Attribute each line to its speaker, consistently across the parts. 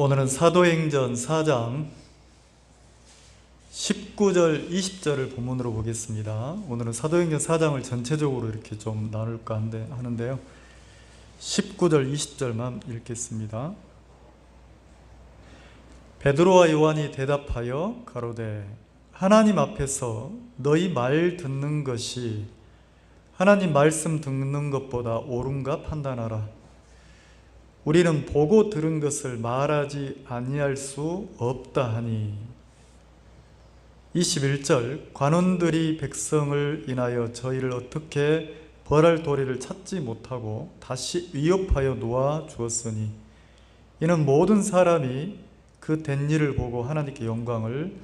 Speaker 1: 오늘은 사도행전 4장 19절, 20절을 본문으로 보겠습니다. 오늘은 사도행전 4장을 전체적으로 이렇게 좀 나눌까 하는데요. 19절, 20절만 읽겠습니다. 베드로와 요한이 대답하여 가로되 하나님 앞에서 너희 말 듣는 것이 하나님 말씀 듣는 것보다 옳은가 판단하라. 우리는 보고 들은 것을 말하지 아니할 수 없다 하니. 21절 관원들이 백성을 인하여 저희를 어떻게 벌할 도리를 찾지 못하고 다시 위협하여 놓아 주었으니 이는 모든 사람이 그 된 일을 보고 하나님께 영광을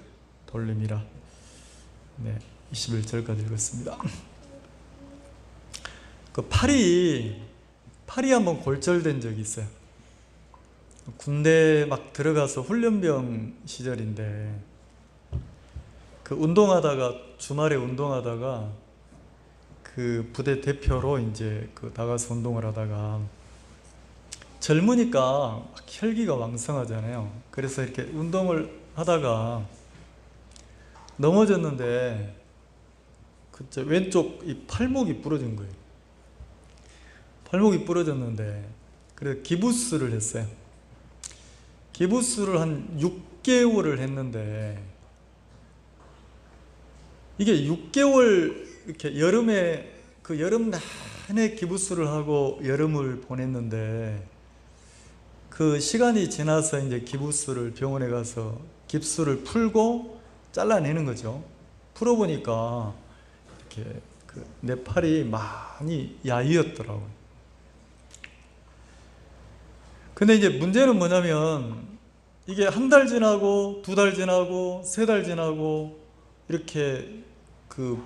Speaker 1: 돌림이라. 21절까지 읽었습니다. 그 팔이 한번 골절된 적이 있어요. 군대 막 들어가서 훈련병 시절인데 그 운동하다가 주말에 운동하다가 그 부대 대표로 이제 그 나가서 운동을 하다가 젊으니까 막 혈기가 왕성하잖아요. 그래서 이렇게 운동을 하다가 넘어졌는데 그때 왼쪽 이 팔목이 부러진 거예요. 팔목이 부러졌는데 그래서 기부스를 했어요. 기부스를 한 6개월을 했는데 이게 6개월 이렇게 여름에 그 여름 내내 기부스를 하고 여름을 보냈는데 그 시간이 지나서 이제 기부스를 병원에 가서 깁스를 풀고 잘라내는 거죠. 풀어보니까 이렇게 내 팔이 많이 야위었더라고요. 근데 이제 문제는 뭐냐면 이게 한 달 지나고 2달 지나고 3달 지나고 이렇게 그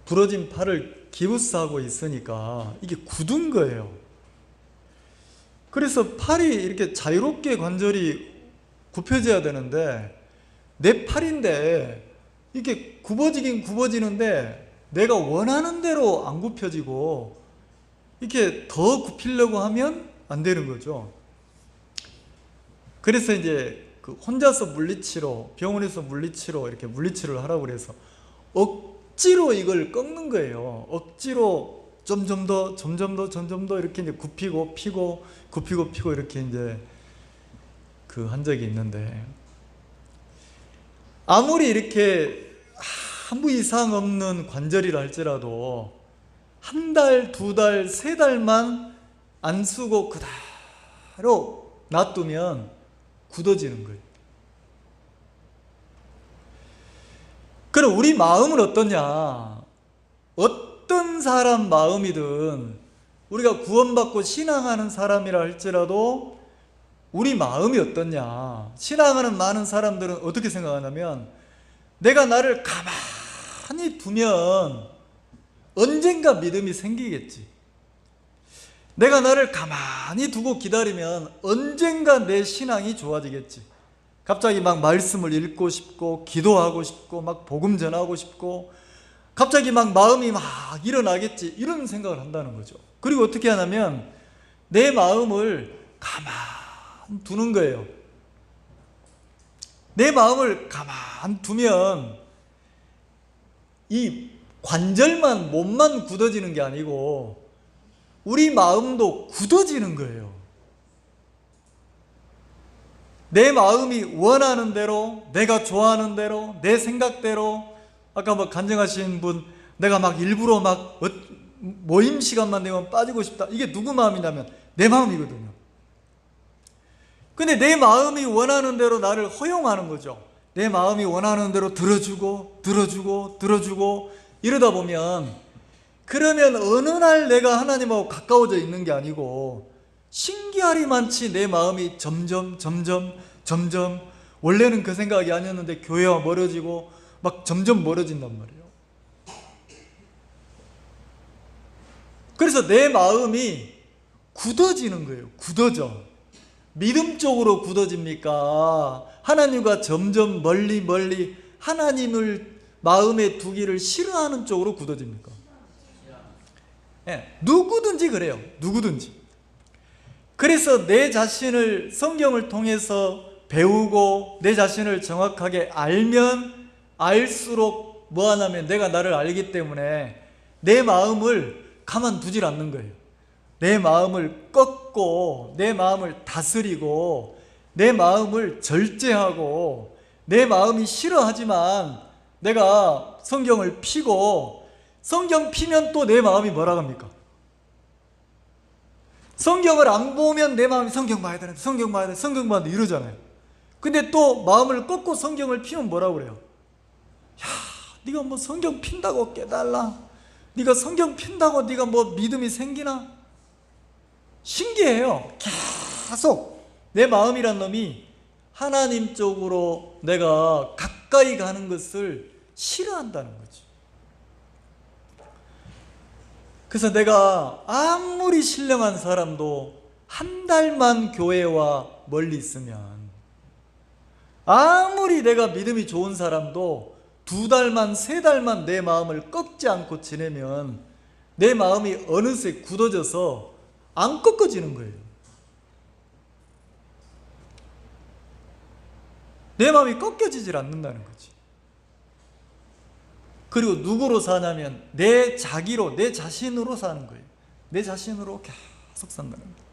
Speaker 1: 부러진 팔을 기부스하고 있으니까 이게 굳은 거예요. 그래서 팔이 이렇게 자유롭게 관절이 굽혀져야 되는데 내 팔인데 이게 굽어지긴 굽어지는데 내가 원하는 대로 안 굽혀지고 이렇게 더 굽히려고 하면 안 되는 거죠. 그래서 이제 그 혼자서 물리치료, 병원에서 물리치료 이렇게 물리치료를 하라고 그래서 억지로 이걸 꺾는 거예요. 억지로 점점 더 이렇게 이제 굽히고 피고 굽히고 피고 이렇게 이제 그 한 적이 있는데 아무리 이렇게 아무 이상 없는 관절이라 할지라도 한 달, 2달, 3달만 안 쓰고 그대로 놔두면 굳어지는 거예요. 그럼 우리 마음은 어떠냐? 어떤 사람 마음이든 우리가 구원받고 신앙하는 사람이라 할지라도 우리 마음이 어떠냐? 신앙하는 많은 사람들은 어떻게 생각하냐면 내가 나를 가만히 두면 언젠가 믿음이 생기겠지. 내가 나를 가만히 두고 기다리면 언젠가 내 신앙이 좋아지겠지. 갑자기 막 말씀을 읽고 싶고 기도하고 싶고 막 복음 전하고 싶고 갑자기 막 마음이 막 일어나겠지. 이런 생각을 한다는 거죠. 그리고 어떻게 하냐면 내 마음을 가만 두는 거예요. 내 마음을 가만 두면 이 관절만 몸만 굳어지는 게 아니고 우리 마음도 굳어지는 거예요. 내 마음이 원하는 대로, 내가 좋아하는 대로, 내 생각대로, 아까 뭐 간증하신 분, 내가 막 일부러 막 모임 시간만 되면 빠지고 싶다. 이게 누구 마음이냐면 내 마음이거든요. 근데 내 마음이 원하는 대로 나를 허용하는 거죠. 내 마음이 원하는 대로 들어주고 이러다 보면 그러면 어느 날 내가 하나님하고 가까워져 있는 게 아니고 신기하리만치 내 마음이 점점 원래는 그 생각이 아니었는데 교회와 멀어지고 막 점점 멀어진단 말이에요. 그래서 내 마음이 굳어지는 거예요. 굳어져. 믿음 쪽으로 굳어집니까? 하나님과 점점 멀리 하나님을 마음에 두기를 싫어하는 쪽으로 굳어집니까? 누구든지 그래요. 누구든지. 그래서 내 자신을 성경을 통해서 배우고 내 자신을 정확하게 알면 알수록 뭐 하냐면 내가 나를 알기 때문에 내 마음을 가만두질 않는 거예요. 내 마음을 꺾고 내 마음을 다스리고 내 마음을 절제하고 내 마음이 싫어하지만 내가 성경을 피고 성경 피면 또 내 마음이 뭐라고 합니까? 성경을 안 보면 내 마음이 성경 봐야 되는데 성경 봐야 돼 성경 봐야 돼 이러잖아요. 근데 또 마음을 꺾고 성경을 피면 뭐라고 그래요? 야, 네가 뭐 성경 핀다고 깨달라? 네가 성경 핀다고 네가 뭐 믿음이 생기나? 신기해요. 계속 내 마음이란 놈이 하나님 쪽으로 내가 가까이 가는 것을 싫어한다는 거지. 그래서 내가 아무리 신령한 사람도 한 달만 교회와 멀리 있으면, 아무리 내가 믿음이 좋은 사람도 2달만 3달만 내 마음을 꺾지 않고 지내면 내 마음이 어느새 굳어져서 안 꺾어지는 거예요. 내 마음이 꺾여지질 않는다는 거지. 그리고 누구로 사냐면 내 자기로, 내 자신으로 사는 거예요. 내 자신으로 계속 산다는 거예요.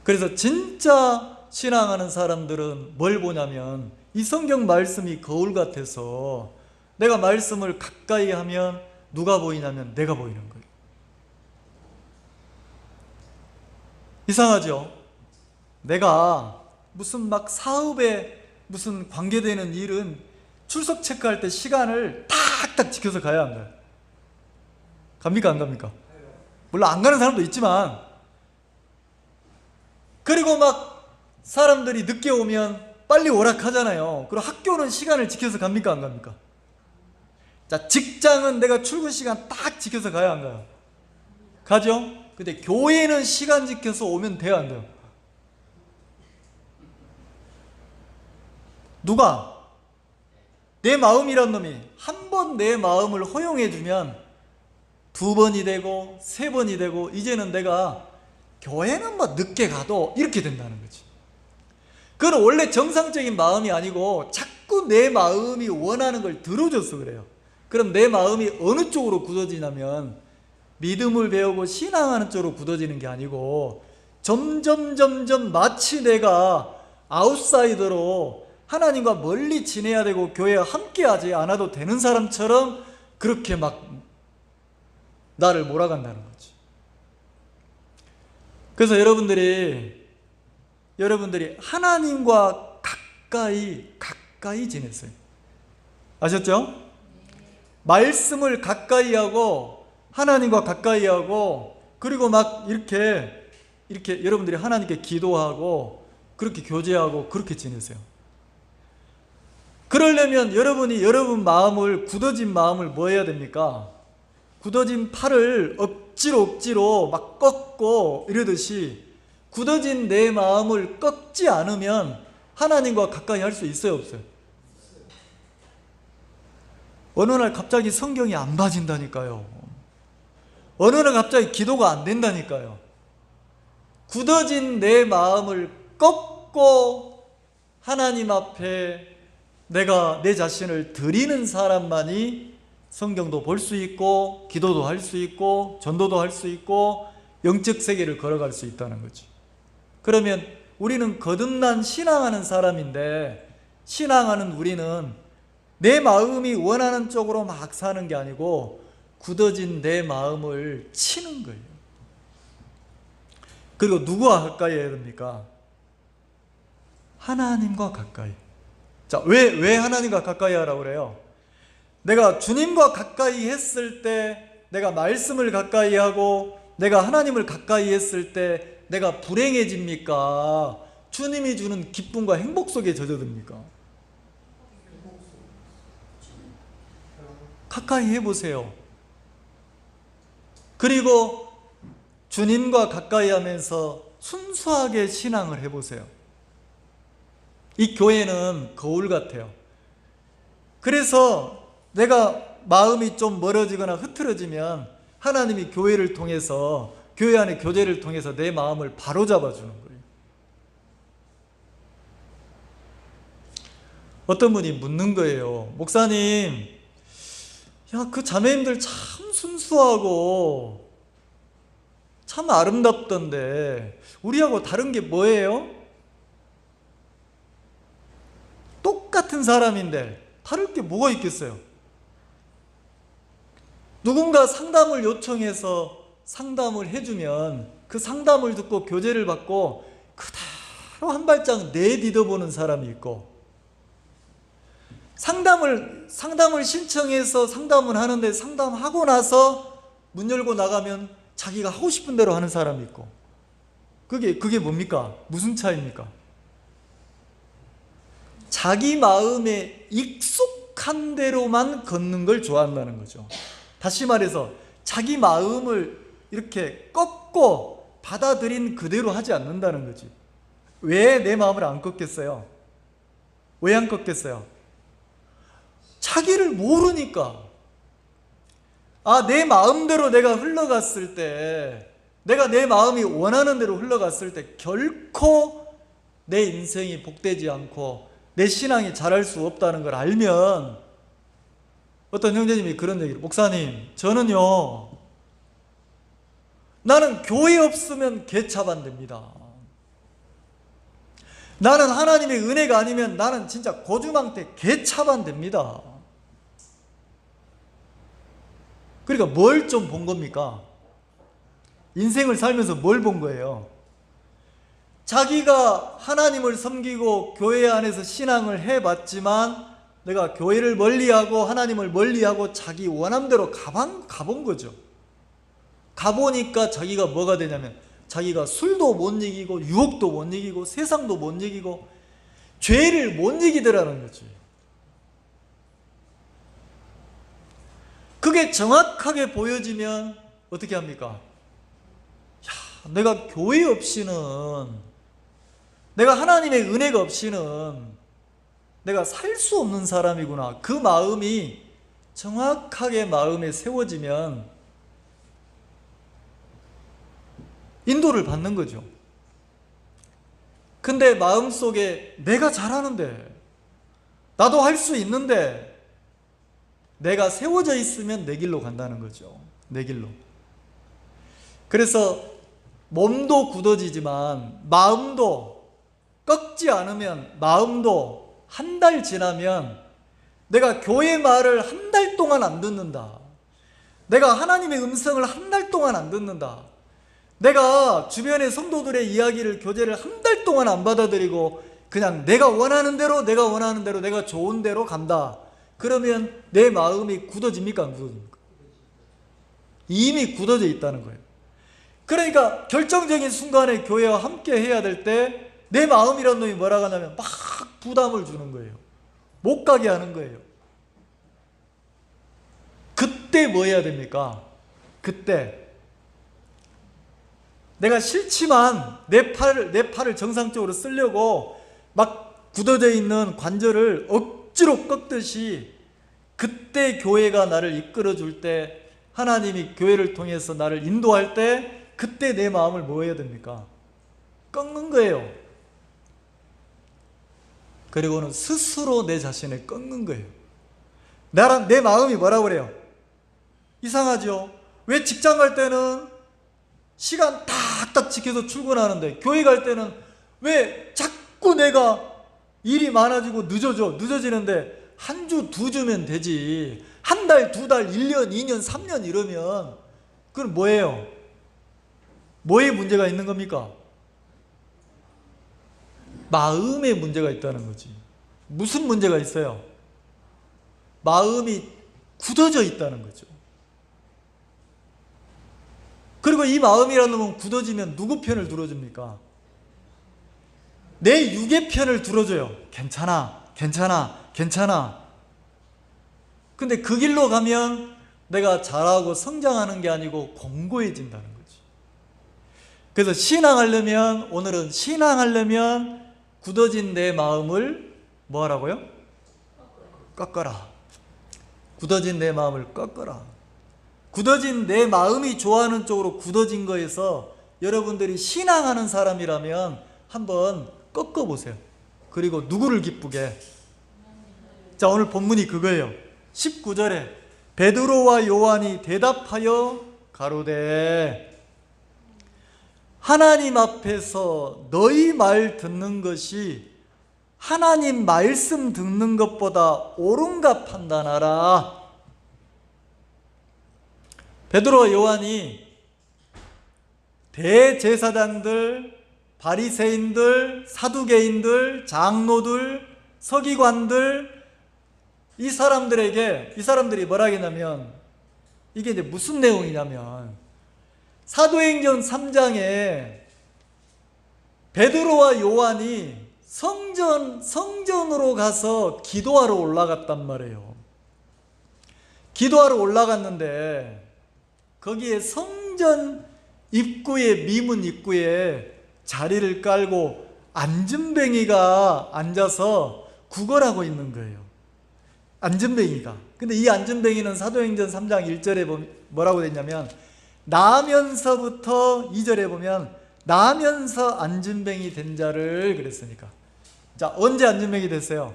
Speaker 1: 그래서 진짜 신앙하는 사람들은 뭘 보냐면 이 성경 말씀이 거울 같아서 내가 말씀을 가까이 하면 누가 보이냐면 내가 보이는 거예요. 이상하죠? 내가 무슨 막 사업에 무슨 관계되는 일은 출석 체크할 때 시간을 딱딱 지켜서 가야 안 가요? 갑니까 안 갑니까? 물론 안 가는 사람도 있지만, 그리고 막 사람들이 늦게 오면 빨리 오락하잖아요. 그리고 학교는 시간을 지켜서 갑니까 안 갑니까? 자, 직장은 내가 출근 시간 딱 지켜서 가야 안 가요? 가죠? 근데 교회는 시간 지켜서 오면 돼요 안 돼요? 누가? 내 마음이란 놈이 한 번 내 마음을 허용해 주면 2번이 되고 3번이 되고 이제는 내가 교회는 뭐 늦게 가도 이렇게 된다는 거지. 그건 원래 정상적인 마음이 아니고 자꾸 내 마음이 원하는 걸 들어줘서 그래요. 그럼 내 마음이 어느 쪽으로 굳어지냐면 믿음을 배우고 신앙하는 쪽으로 굳어지는 게 아니고 점점 마치 내가 아웃사이더로 하나님과 멀리 지내야 되고 교회에 함께하지 않아도 되는 사람처럼 그렇게 막 나를 몰아간다는 거지. 그래서 여러분들이 하나님과 가까이 지내세요. 아셨죠? 말씀을 가까이 하고 하나님과 가까이 하고 그리고 막 이렇게 여러분들이 하나님께 기도하고 그렇게 교제하고 그렇게 지내세요. 그러려면 여러분이 여러분 마음을, 굳어진 마음을 뭐 해야 됩니까? 굳어진 팔을 억지로 막 꺾고 이러듯이 굳어진 내 마음을 꺾지 않으면 하나님과 가까이 할 수 있어요 없어요? 어느 날 갑자기 성경이 안 봐진다니까요. 어느 날 갑자기 기도가 안 된다니까요. 굳어진 내 마음을 꺾고 하나님 앞에 내가 내 자신을 드리는 사람만이 성경도 볼 수 있고 기도도 할 수 있고 전도도 할 수 있고 영적 세계를 걸어갈 수 있다는 거지. 그러면 우리는 거듭난 신앙하는 사람인데, 신앙하는 우리는 내 마음이 원하는 쪽으로 막 사는 게 아니고 굳어진 내 마음을 치는 거예요. 그리고 누구와 가까이 해야 됩니까? 하나님과 가까이. 자, 왜 하나님과 가까이 하라고 그래요? 내가 주님과 가까이 했을 때, 내가 말씀을 가까이 하고 내가 하나님을 가까이 했을 때 내가 불행해집니까? 주님이 주는 기쁨과 행복 속에 젖어듭니까? 가까이 해보세요. 그리고 주님과 가까이 하면서 순수하게 신앙을 해보세요. 이 교회는 거울 같아요. 그래서 내가 마음이 좀 멀어지거나 흐트러지면 하나님이 교회를 통해서 교회 안의 교제를 통해서 내 마음을 바로잡아 주는 거예요. 어떤 분이 묻는 거예요. 목사님, 야, 그 자매님들 참 순수하고 참 아름답던데 우리하고 다른 게 뭐예요? 똑같은 사람인데 다를 게 뭐가 있겠어요? 누군가 상담을 요청해서 상담을 해주면 그 상담을 듣고 교제를 받고 그대로 한 발짝 내디뎌보는 사람이 있고, 상담을 신청해서 상담을 하는데 상담하고 나서 문 열고 나가면 자기가 하고 싶은 대로 하는 사람이 있고, 그게 뭡니까? 무슨 차이입니까? 자기 마음에 익숙한 대로만 걷는 걸 좋아한다는 거죠. 다시 말해서 자기 마음을 이렇게 꺾고 받아들인 그대로 하지 않는다는 거지. 왜 내 마음을 안 꺾겠어요? 왜 안 꺾겠어요? 자기를 모르니까. 내 마음대로 내가 흘러갔을 때, 내가 내 마음이 원하는 대로 흘러갔을 때 결코 내 인생이 복되지 않고 내 신앙이 자랄 수 없다는 걸 알면, 어떤 형제님이 그런 얘기를, 목사님, 저는요, 나는 교회 없으면 개차반됩니다. 나는 하나님의 은혜가 아니면 나는 진짜 고주망태 개차반됩니다. 그러니까 뭘 좀 본 겁니까? 인생을 살면서 뭘 본 거예요? 자기가 하나님을 섬기고 교회 안에서 신앙을 해봤지만 내가 교회를 멀리하고 하나님을 멀리하고 자기 원함대로 가본 거죠. 가보니까 자기가 뭐가 되냐면 자기가 술도 못 이기고 유혹도 못 이기고 세상도 못 이기고 죄를 못 이기더라는 거지. 그게 정확하게 보여지면 어떻게 합니까? 야, 내가 교회 없이는, 내가 하나님의 은혜가 없이는 내가 살 수 없는 사람이구나. 그 마음이 정확하게 마음에 세워지면 인도를 받는 거죠. 근데 마음속에 내가 잘하는데, 나도 할 수 있는데, 내가 세워져 있으면 내 길로 간다는 거죠. 내 길로. 그래서 몸도 굳어지지만 마음도 꺾지 않으면, 마음도 한 달 지나면 내가 교회 말을 한 달 동안 안 듣는다, 내가 하나님의 음성을 한 달 동안 안 듣는다, 내가 주변의 성도들의 이야기를, 교제를 한 달 동안 안 받아들이고 그냥 내가 원하는 대로 내가 좋은 대로 간다. 그러면 내 마음이 굳어집니까? 안 굳어집니까? 이미 굳어져 있다는 거예요. 그러니까 결정적인 순간에 교회와 함께 해야 될 때 내 마음이란 놈이 뭐라고 하냐면 막 부담을 주는 거예요. 못 가게 하는 거예요. 그때 뭐 해야 됩니까? 그때 내가 싫지만 내 팔을 정상적으로 쓰려고 막 굳어져 있는 관절을 억지로 꺾듯이, 그때 교회가 나를 이끌어 줄 때, 하나님이 교회를 통해서 나를 인도할 때, 그때 내 마음을 뭐 해야 됩니까? 꺾는 거예요. 그리고는 스스로 내 자신을 꺾는 거예요. 내 마음이 뭐라고 그래요? 이상하죠? 왜 직장 갈 때는 시간 딱딱 지켜서 출근하는데 교회 갈 때는 왜 자꾸 내가 일이 많아지고 늦어지는데 한 주, 두 주면 되지. 한 달, 두 달, 1년, 2년, 3년 이러면 그건 뭐예요? 뭐에 문제가 있는 겁니까? 마음에 문제가 있다는 거지. 무슨 문제가 있어요? 마음이 굳어져 있다는 거죠. 그리고 이 마음이라는 건 굳어지면 누구 편을 들어줍니까? 내 육의 편을 들어줘요. 괜찮아. 근데 그 길로 가면 내가 잘하고 성장하는 게 아니고 공고해진다는 거지. 그래서 오늘은 신앙하려면 굳어진 내 마음을 뭐 하라고요? 꺾어라. 굳어진 내 마음을 꺾어라. 굳어진 내 마음이 좋아하는 쪽으로 굳어진 거에서 여러분들이 신앙하는 사람이라면 한번 꺾어보세요. 그리고 누구를 기쁘게? 자, 오늘 본문이 그거예요. 19절에 베드로와 요한이 대답하여 가로되 하나님 앞에서 너희 말 듣는 것이 하나님 말씀 듣는 것보다 옳은가 판단하라. 베드로와 요한이 대제사장들, 바리새인들, 사두개인들, 장로들, 서기관들, 이 사람들이 뭐라 하겠냐면, 이게 이제 무슨 내용이냐면, 사도행전 3장에 베드로와 요한이 성전으로 가서 기도하러 올라갔단 말이에요. 기도하러 올라갔는데 거기에 성전 입구에, 미문 입구에 자리를 깔고 안전뱅이가 앉아서 구걸하고 있는 거예요. 안전뱅이가. 근데 이 안전뱅이는 사도행전 3장 1절에 뭐라고 됐냐면, 나면서부터 2절에 보면 나면서 안전뱅이 된 자를 그랬으니까. 자, 언제 안전뱅이 됐어요?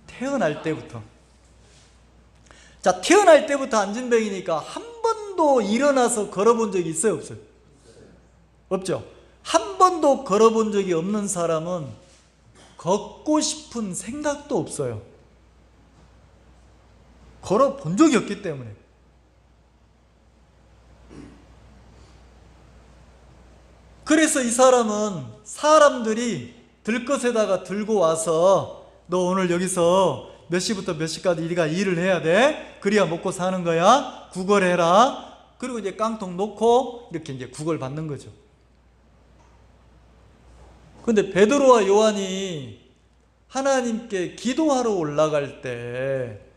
Speaker 1: 태어날 때부터. 자, 태어날 때부터 안전뱅이니까 한 번도 일어나서 걸어본 적이 있어요, 없어요? 없죠. 한 번도 걸어본 적이 없는 사람은 걷고 싶은 생각도 없어요. 걸어본 적이 없기 때문에. 그래서 이 사람은 사람들이 들것에다가 들고 와서 너 오늘 여기서 몇 시부터 몇 시까지 네가 일을 해야 돼. 그래야 먹고 사는 거야. 구걸해라. 그리고 이제 깡통 놓고 이렇게 이제 구걸 받는 거죠. 근데 베드로와 요한이 하나님께 기도하러 올라갈 때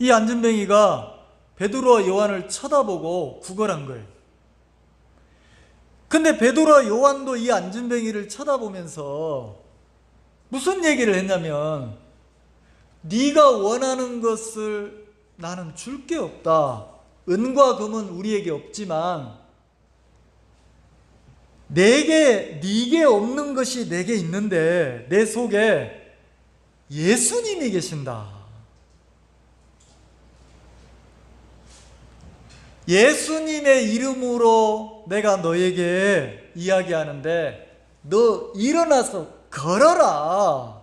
Speaker 1: 이 안전뱅이가 베드로와 요한을 쳐다보고 구걸한 거예요. 근데 베드로와 요한도 이 안전뱅이를 쳐다보면서 무슨 얘기를 했냐면, 네가 원하는 것을 나는 줄 게 없다. 은과 금은 우리에게 없지만 네게 없는 것이 내게 있는데 내 속에 예수님이 계신다. 예수님의 이름으로 내가 너에게 이야기하는데 너 일어나서 걸어라.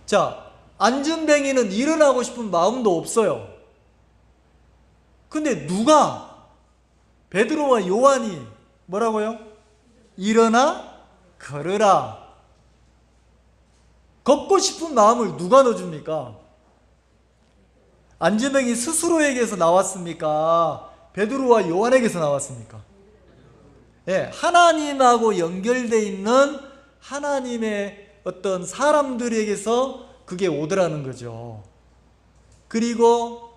Speaker 1: 자, 안전뱅이는 일어나고 싶은 마음도 없어요. 근데 누가? 베드로와 요한이 뭐라고요? 일어나 걸으라. 걷고 싶은 마음을 누가 넣어줍니까? 안전뱅이 스스로에게서 나왔습니까? 베드로와 요한에게서 나왔습니까? 예, 하나님하고 연결되어 있는 하나님의 어떤 사람들에게서 그게 오더라는 거죠. 그리고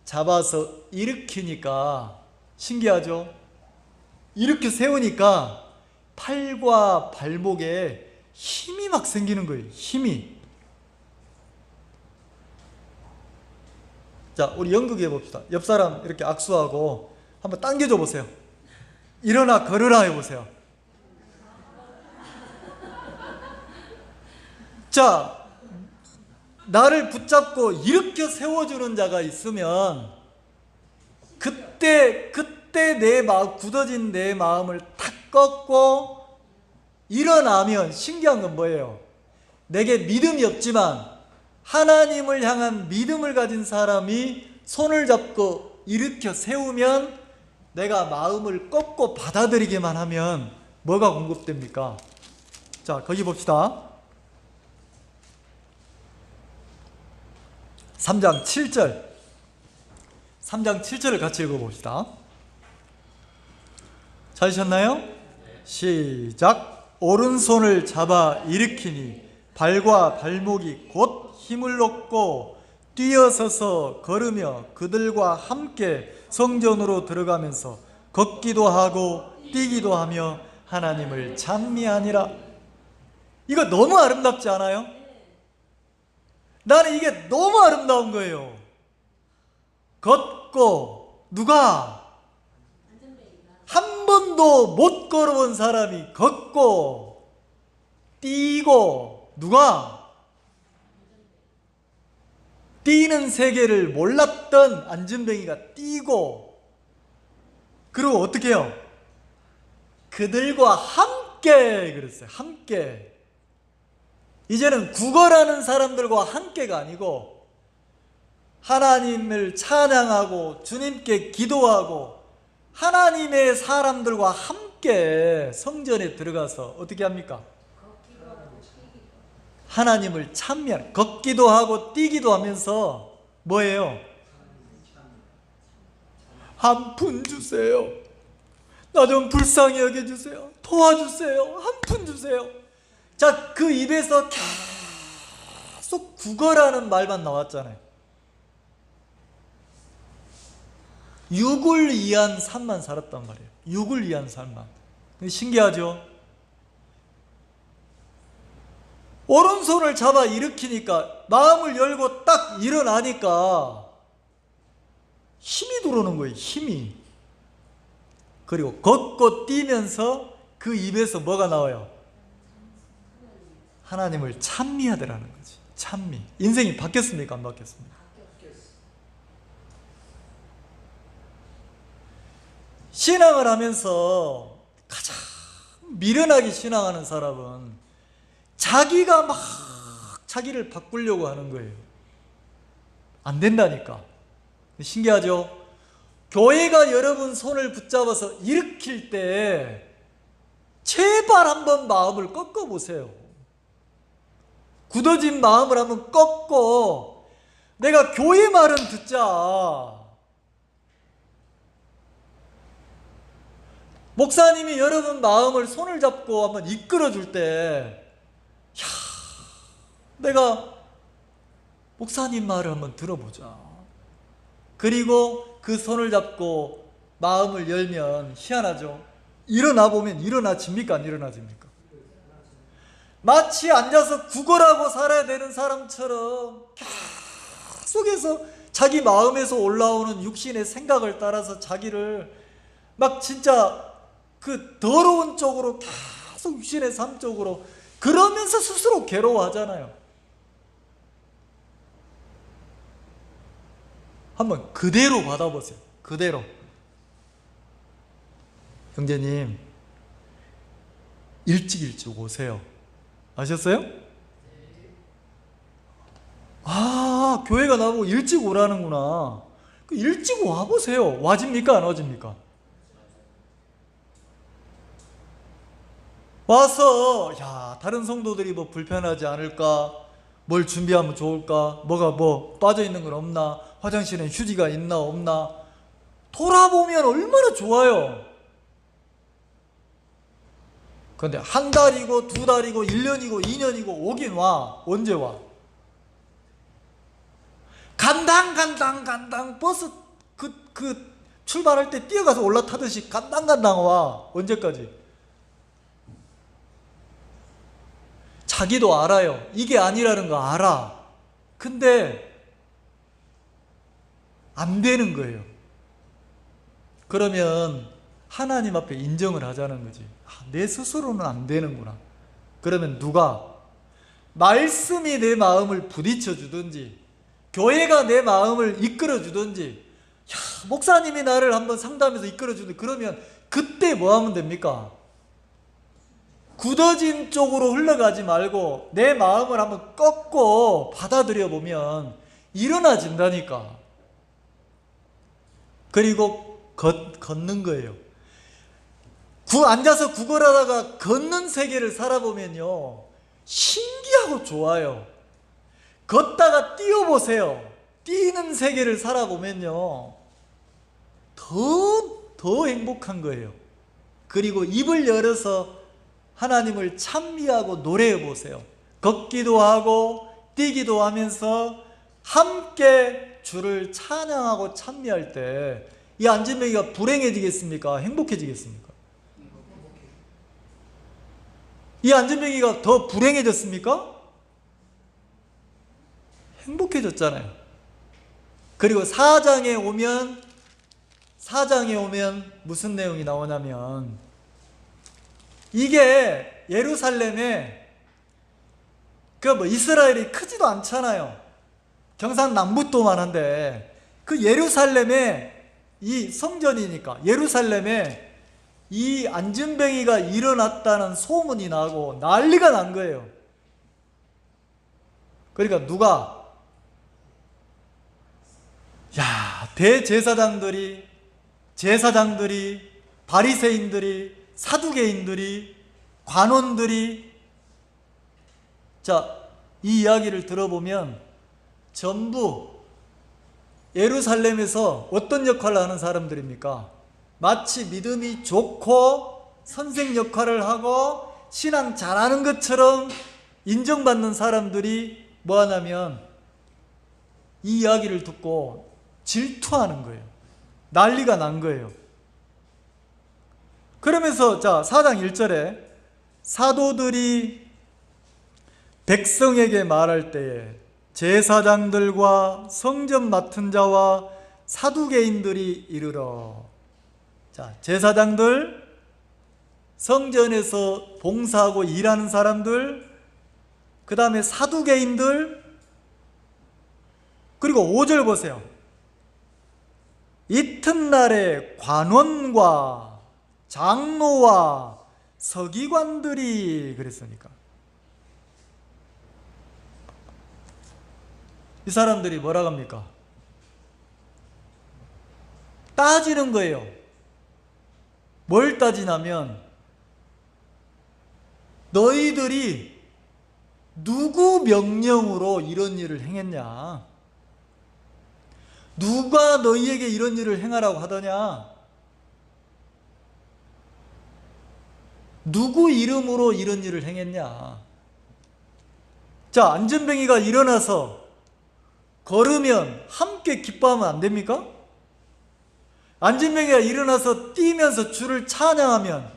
Speaker 1: 잡아서 일으키니까 신기하죠? 이렇게 세우니까 팔과 발목에 힘이 막 생기는 거예요. 힘이. 자, 우리 연극 해봅시다. 옆 사람 이렇게 악수하고 한번 당겨줘 보세요. 일어나 걸으라 해보세요. 자, 나를 붙잡고 일으켜 세워주는 자가 있으면 그때 내 마음, 굳어진 내 마음을 탁 꺾고 일어나면 신기한 건 뭐예요? 내게 믿음이 없지만 하나님을 향한 믿음을 가진 사람이 손을 잡고 일으켜 세우면 내가 마음을 꺾고 받아들이기만 하면 뭐가 공급됩니까? 자, 거기 봅시다. 3장 7절. 3장 7절을 같이 읽어봅시다. 찾으셨나요? 시작. 오른손을 잡아 일으키니 발과 발목이 곧 힘을 얻고 뛰어서서 걸으며 그들과 함께 성전으로 들어가면서 걷기도 하고 뛰기도 하며 하나님을 찬미하니라. 이거 너무 아름답지 않아요? 나는 이게 너무 아름다운 거예요. 걷고, 누가? 한 번도 못 걸어본 사람이 걷고, 뛰고, 누가? 뛰는 세계를 몰랐던 안전뱅이가 뛰고, 그리고 어떻게 해요? 그들과 함께 그랬어요. 함께. 이제는 구걸하는 사람들과 함께가 아니고 하나님을 찬양하고 주님께 기도하고 하나님의 사람들과 함께 성전에 들어가서 어떻게 합니까? 하나님을 찬미하는, 걷기도 하고 뛰기도 하면서 뭐예요? 한 푼 주세요. 나 좀 불쌍히 여겨주세요. 도와주세요. 한 푼 주세요. 자, 그 입에서 계속 구걸하는 말만 나왔잖아요. 6을 이한 삶만 살았단 말이에요. 6을 이한 삶만. 신기하죠? 오른손을 잡아 일으키니까, 마음을 열고 딱 일어나니까 힘이 들어오는 거예요. 힘이. 그리고 걷고 뛰면서 그 입에서 뭐가 나와요? 하나님을 찬미하더라는 거지. 찬미. 인생이 바뀌었습니까? 안 바뀌었습니까? 신앙을 하면서 가장 미련하게 신앙하는 사람은 자기가 막 자기를 바꾸려고 하는 거예요. 안 된다니까. 신기하죠? 교회가 여러분 손을 붙잡아서 일으킬 때 제발 한번 마음을 꺾어보세요. 굳어진 마음을 한번 꺾고 내가 교회 말은 듣자. 목사님이 여러분 마음을 손을 잡고 한번 이끌어줄 때 내가 목사님 말을 한번 들어보자. 그리고 그 손을 잡고 마음을 열면 희한하죠. 일어나 보면 일어나집니까? 안 일어나집니까? 마치 앉아서 구걸하고 살아야 되는 사람처럼 계속해서 자기 마음에서 올라오는 육신의 생각을 따라서 자기를 막 진짜 그 더러운 쪽으로 계속 육신의 삶 쪽으로, 그러면서 스스로 괴로워하잖아요. 한번 그대로 받아보세요. 그대로. 형제님, 일찍 오세요. 아셨어요? 아, 교회가 나보고 일찍 오라는구나. 일찍 와보세요. 와집니까? 안 와집니까? 와서 다른 성도들이 뭐 불편하지 않을까, 뭘 준비하면 좋을까, 뭐가 뭐 빠져있는 건 없나, 화장실엔 휴지가 있나 없나 돌아보면 얼마나 좋아요. 그런데 한 달이고 두 달이고 1년이고 2년이고 오긴 와. 언제 와? 간당 버스 그 출발할 때 뛰어가서 올라타듯이 간당 와. 언제까지? 자기도 알아요. 이게 아니라는 거 알아. 근데 안 되는 거예요. 그러면 하나님 앞에 인정을 하자는 거지. 내 스스로는 안 되는구나. 그러면 누가? 말씀이 내 마음을 부딪혀 주든지, 교회가 내 마음을 이끌어 주든지, 목사님이 나를 한번 상담해서 이끌어 주든지, 그러면 그때 뭐 하면 됩니까? 굳어진 쪽으로 흘러가지 말고 내 마음을 한번 꺾고 받아들여 보면 일어나진다니까. 그리고 걷는 거예요. 앉아서 구걸하다가 걷는 세계를 살아보면요, 신기하고 좋아요. 걷다가 뛰어보세요. 뛰는 세계를 살아보면요, 더 행복한 거예요. 그리고 입을 열어서 하나님을 찬미하고 노래해 보세요. 걷기도 하고 뛰기도 하면서 함께 주를 찬양하고 찬미할 때 이 안진뱅이가 불행해지겠습니까? 행복해지겠습니까? 이 안진뱅이가 더 불행해졌습니까? 행복해졌잖아요. 그리고 4장에 오면 무슨 내용이 나오냐면, 이게 예루살렘에 이스라엘이 크지도 않잖아요. 경상남북도만 한데, 그 예루살렘에, 이 성전이니까 예루살렘에 이 안진뱅이가 일어났다는 소문이 나고 난리가 난 거예요. 그러니까 누가, 대제사장들이, 제사장들이, 바리새인들이, 사두개인들이, 관원들이, 이 이야기를 들어보면 전부 예루살렘에서 어떤 역할을 하는 사람들입니까? 마치 믿음이 좋고 선생 역할을 하고 신앙 잘하는 것처럼 인정받는 사람들이 뭐 하냐면 이 이야기를 듣고 질투하는 거예요. 난리가 난 거예요. 그러면서 4장 1절에 사도들이 백성에게 말할 때에 제사장들과 성전 맡은 자와 사두개인들이 이르러, 제사장들, 성전에서 봉사하고 일하는 사람들, 그 다음에 사두개인들, 그리고 5절 보세요. 이튿날에 관원과 장로와 서기관들이, 그랬으니까 이 사람들이 뭐라 합니까? 따지는 거예요. 뭘 따지냐면, 너희들이 누구 명령으로 이런 일을 행했냐? 누가 너희에게 이런 일을 행하라고 하더냐? 누구 이름으로 이런 일을 행했냐? 안진뱅이가 일어나서 걸으면 함께 기뻐하면 안 됩니까? 안진뱅이가 일어나서 뛰면서 주를 찬양하면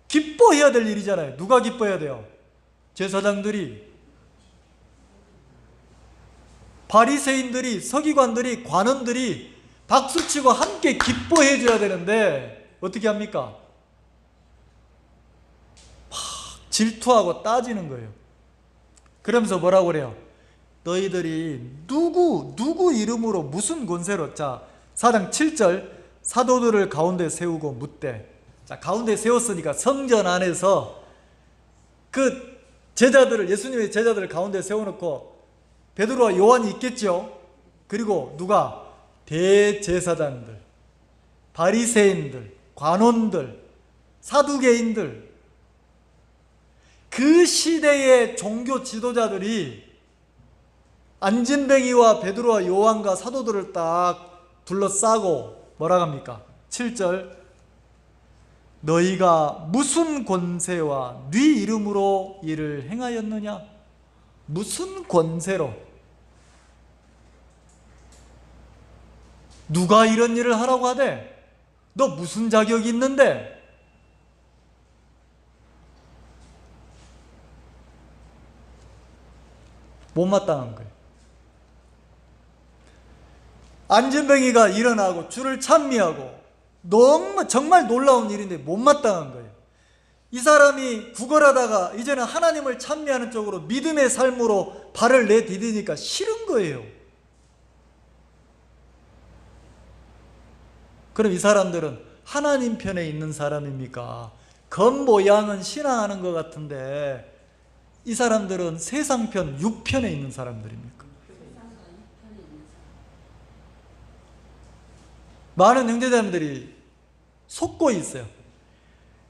Speaker 1: 기뻐해야 될 일이잖아요. 누가 기뻐해야 돼요? 제사장들이, 바리새인들이, 서기관들이, 관원들이 박수치고 함께 기뻐해 줘야 되는데 어떻게 합니까? 막 질투하고 따지는 거예요. 그러면서 뭐라고 그래요? 너희들이 누구 이름으로 무슨 권세로, 4장 7절, 사도들을 가운데 세우고 묻되, 가운데 세웠으니까 성전 안에서 그 제자들을, 예수님의 제자들을 가운데 세워놓고 베드로와 요한이 있겠죠. 그리고 누가? 대제사장들, 바리새인들, 관원들, 사두개인들, 그 시대의 종교 지도자들이 안진뱅이와 베드로와 요한과 사도들을 딱 둘러싸고 뭐라 합니까? 7절, 너희가 무슨 권세와 네 이름으로 이를 행하였느냐? 무슨 권세로? 누가 이런 일을 하라고 하대? 너 무슨 자격이 있는데? 못마땅한 거예요. 안진뱅이가 일어나고 주를 찬미하고 너무 정말 놀라운 일인데 못마땅한 거예요. 이 사람이 구걸하다가 이제는 하나님을 찬미하는 쪽으로 믿음의 삶으로 발을 내디디니까 싫은 거예요. 그럼 이 사람들은 하나님 편에 있는 사람입니까? 겉모양은 신앙하는 것 같은데 이 사람들은 세상 편, 육편에 있는 사람들입니까? 많은 형제자매들이 속고 있어요.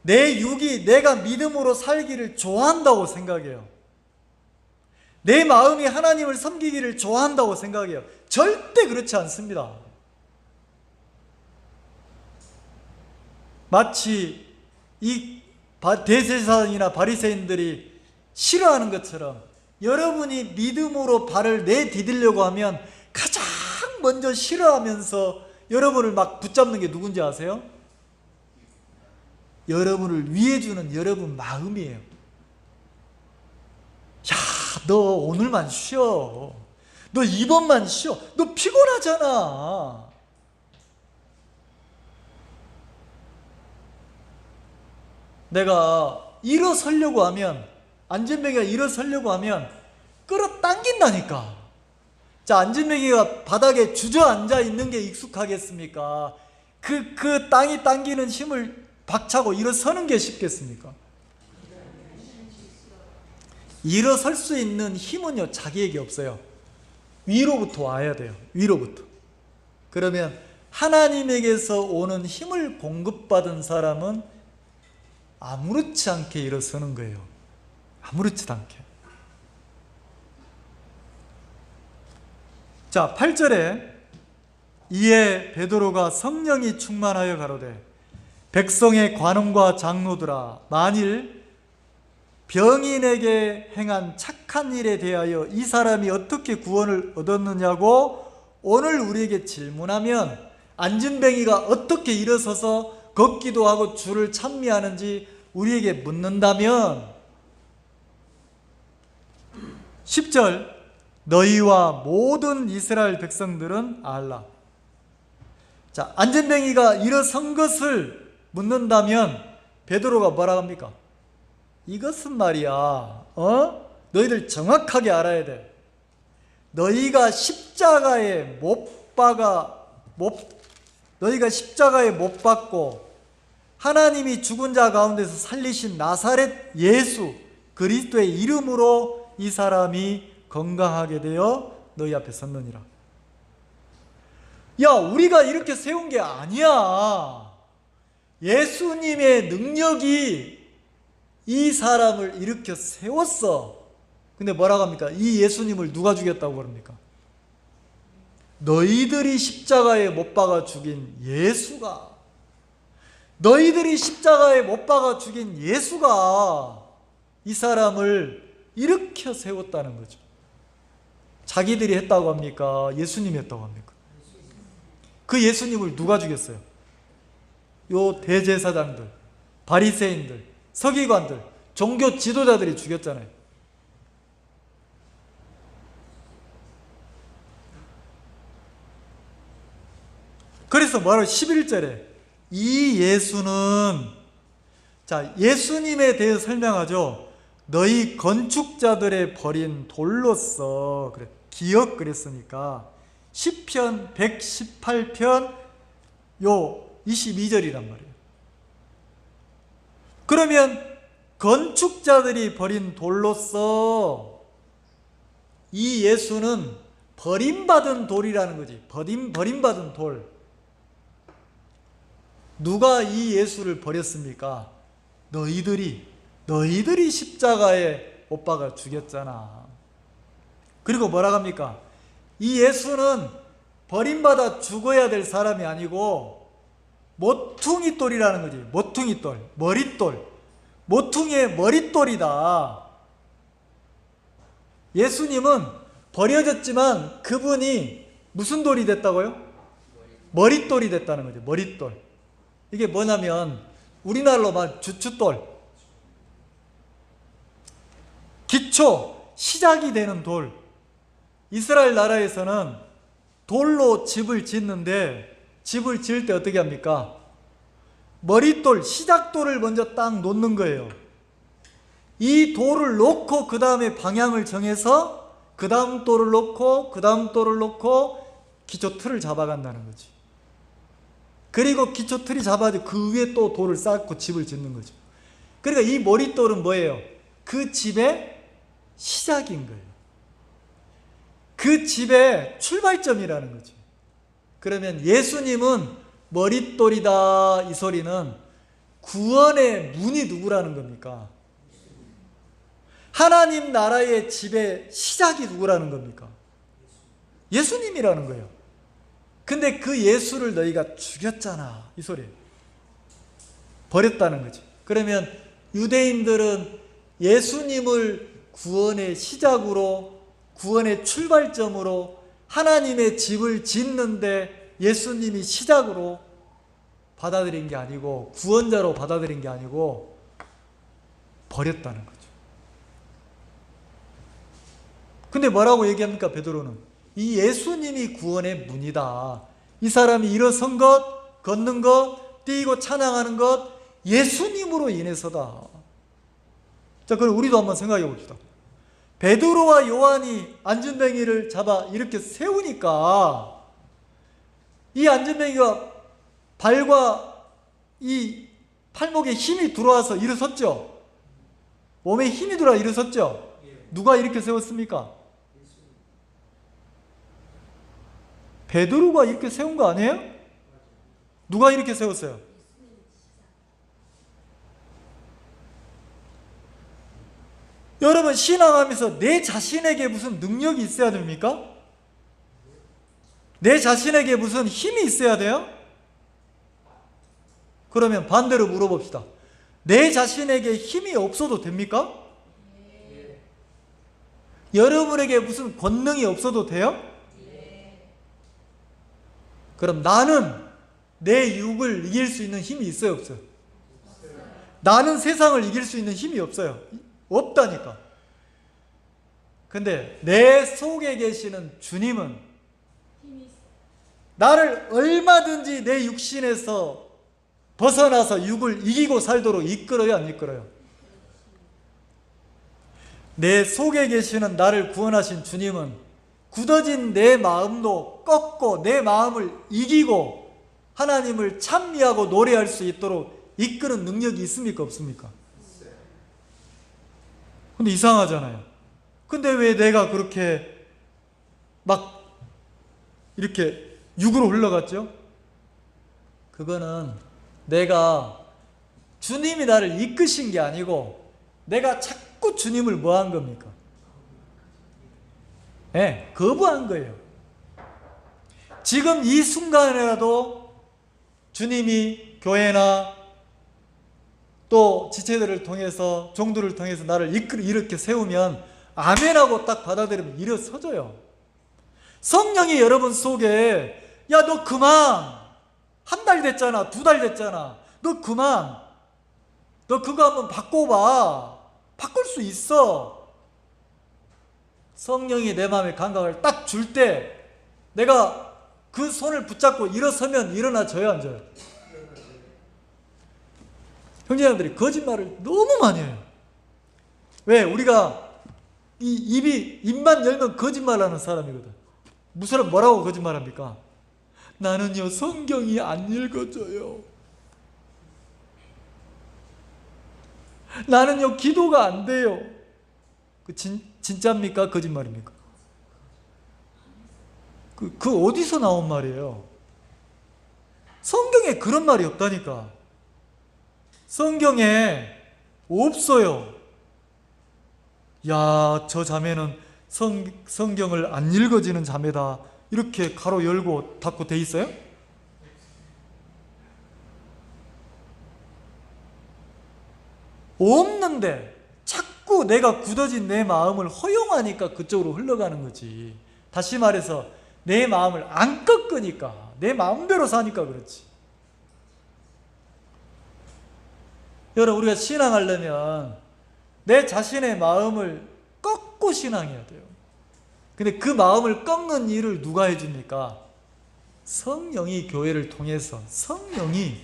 Speaker 1: 내 육이 내가 믿음으로 살기를 좋아한다고 생각해요. 내 마음이 하나님을 섬기기를 좋아한다고 생각해요. 절대 그렇지 않습니다. 마치 이 대제사장이나 바리새인들이 싫어하는 것처럼 여러분이 믿음으로 발을 내디디려고 하면 가장 먼저 싫어하면서 여러분을 막 붙잡는 게 누군지 아세요? 여러분을 위해 주는 여러분 마음이에요. 야, 너 오늘만 쉬어. 너 이번만 쉬어. 너 피곤하잖아. 내가 일어서려고 하면, 안전뱅이가 일어서려고 하면 끌어당긴다니까. 자, 안전뱅이가 바닥에 주저앉아 있는 게 익숙하겠습니까? 그 땅이 당기는 힘을 박차고 일어서는 게 쉽겠습니까? 일어설 수 있는 힘은요, 자기에게 없어요. 위로부터 와야 돼요. 위로부터. 그러면 하나님에게서 오는 힘을 공급받은 사람은 아무렇지 않게 일어서는 거예요. 아무렇지도 않게. 자, 8절에 이에 베드로가 성령이 충만하여 가로되 백성의 관원과 장로들아, 만일 병인에게 행한 착한 일에 대하여 이 사람이 어떻게 구원을 얻었느냐고 오늘 우리에게 질문하면, 안진뱅이가 어떻게 일어서서 걷기도 하고 주를 찬미하는지 우리에게 묻는다면, 10절 너희와 모든 이스라엘 백성들은 알라. 자, 안진뱅이가 일어선 것을 묻는다면 베드로가 뭐라 합니까? 이것은 말이야, 너희들 정확하게 알아야 돼. 너희가 십자가에 못 박고 하나님이 죽은 자 가운데서 살리신 나사렛 예수 그리스도의 이름으로 이 사람이 건강하게 되어 너희 앞에 섰느니라. 야, 우리가 이렇게 세운 게 아니야. 예수님의 능력이 이 사람을 일으켜 세웠어. 근데 뭐라고 합니까? 이 예수님을 누가 죽였다고 그럽니까? 너희들이 십자가에 못 박아 죽인 예수가, 너희들이 십자가에 못 박아 죽인 예수가 이 사람을 일으켜 세웠다는 거죠. 자기들이 했다고 합니까? 예수님이 했다고 합니까? 그 예수님을 누가 죽였어요? 요 대제사장들, 바리새인들, 서기관들, 종교 지도자들이 죽였잖아요. 그래서 뭐라고 11절에 이 예수는, 자, 예수님에 대해 설명하죠. 너희 건축자들의 버린 돌로서, 그래, 기억 그랬으니까 시편 118편 요 22절이란 말이에요. 그러면 건축자들이 버린 돌로서 이 예수는 버림받은 돌이라는 거지. 버림받은 돌. 누가 이 예수를 버렸습니까? 너희들이 십자가에 못 박아 죽였잖아. 그리고 뭐라 합니까? 이 예수는 버림받아 죽어야 될 사람이 아니고 모퉁이돌이라는 거지. 모퉁이돌, 머릿돌. 모퉁이의 머릿돌이다. 예수님은 버려졌지만 그분이 무슨 돌이 됐다고요? 머릿돌이 됐다는 거죠. 머릿돌. 이게 뭐냐면 우리나라로 말 주춧돌, 기초, 시작이 되는 돌. 이스라엘 나라에서는 돌로 집을 짓는데 집을 지을 때 어떻게 합니까? 머릿돌, 시작돌을 먼저 딱 놓는 거예요. 이 돌을 놓고 그 다음에 방향을 정해서 그 다음 돌을 놓고 그 다음 돌을 놓고 기초 틀을 잡아간다는 거지. 그리고 기초 틀이 잡아져 그 위에 또 돌을 쌓고 집을 짓는 거죠. 그러니까 이 머릿돌은 뭐예요? 그 집의 시작인 거예요. 그 집의 출발점이라는 거죠. 그러면 예수님은 머릿돌이다, 이 소리는 구원의 문이 누구라는 겁니까? 하나님 나라의 집의 시작이 누구라는 겁니까? 예수님이라는 거예요. 근데 그 예수를 너희가 죽였잖아, 이 소리예요. 버렸다는 거지. 그러면 유대인들은 예수님을 구원의 시작으로, 구원의 출발점으로, 하나님의 집을 짓는데 예수님이 시작으로 받아들인 게 아니고, 구원자로 받아들인 게 아니고 버렸다는 거죠. 근데 뭐라고 얘기합니까? 베드로는 이 예수님이 구원의 문이다. 이 사람이 일어선 것, 걷는 것, 뛰고 찬양하는 것 예수님으로 인해서다. 자, 그럼 우리도 한번 생각해 봅시다. 베드로와 요한이 안전뱅이를 잡아 이렇게 세우니까 이 안전뱅이가 발과 이 팔목에 힘이 들어와서 일어섰죠. 몸에 힘이 들어와 일어섰죠. 누가 이렇게 세웠습니까? 베드로가 이렇게 세운 거 아니에요? 누가 이렇게 세웠어요? 여러분, 신앙하면서 내 자신에게 무슨 능력이 있어야 됩니까? 내 자신에게 무슨 힘이 있어야 돼요? 그러면 반대로 물어봅시다. 내 자신에게 힘이 없어도 됩니까? 여러분에게 무슨 권능이 없어도 돼요? 그럼 나는 내 육을 이길 수 있는 힘이 있어요, 없어요? 나는 세상을 이길 수 있는 힘이 없어요. 없다니까. 근데 내 속에 계시는 주님은 나를 얼마든지 내 육신에서 벗어나서 육을 이기고 살도록 이끌어요, 안 이끌어요? 내 속에 계시는 나를 구원하신 주님은 굳어진 내 마음도 꺾고 내 마음을 이기고 하나님을 찬미하고 노래할 수 있도록 이끄는 능력이 있습니까, 없습니까? 근데 이상하잖아요. 근데 왜 내가 그렇게 막 이렇게 육으로 흘러갔죠? 그거는 내가 주님이 나를 이끄신 게 아니고 내가 자꾸 주님을 뭐 한 겁니까? 네, 거부한 거예요. 지금 이 순간에라도 주님이 교회나 또 지체들을 통해서 종들을 통해서 나를 이렇게 세우면 아멘하고 딱 받아들이면 일어서져요. 성령이 여러분 속에 야, 너 그만, 한 달 됐잖아, 2달 됐잖아, 너 그만, 너 그거 한번 바꿔봐, 바꿀 수 있어. 성령이 내 마음에 감각을 딱 줄 때 내가 그 손을 붙잡고 일어서면 일어나져요, 안 져요? 형제자매들이 거짓말을 너무 많이 해요. 왜? 우리가 이 입만 열면 거짓말하는 사람이거든. 무슨 뭐라고 거짓말합니까? 나는요 성경이 안 읽어져요. 나는요 기도가 안 돼요. 그 진짜입니까? 거짓말입니까? 그 어디서 나온 말이에요? 성경에 그런 말이 없다니까. 성경에 없어요. 야, 저 자매는 성경을 안 읽어지는 자매다, 이렇게 가로 열고 닫고 돼 있어요? 없는데 자꾸 내가 굳어진 내 마음을 허용하니까 그쪽으로 흘러가는 거지. 다시 말해서 내 마음을 안 꺾으니까, 내 마음대로 사니까 그렇지. 여러분, 우리가 신앙하려면 내 자신의 마음을 꺾고 신앙해야 돼요. 근데 그 마음을 꺾는 일을 누가 해줍니까? 성령이 교회를 통해서, 성령이.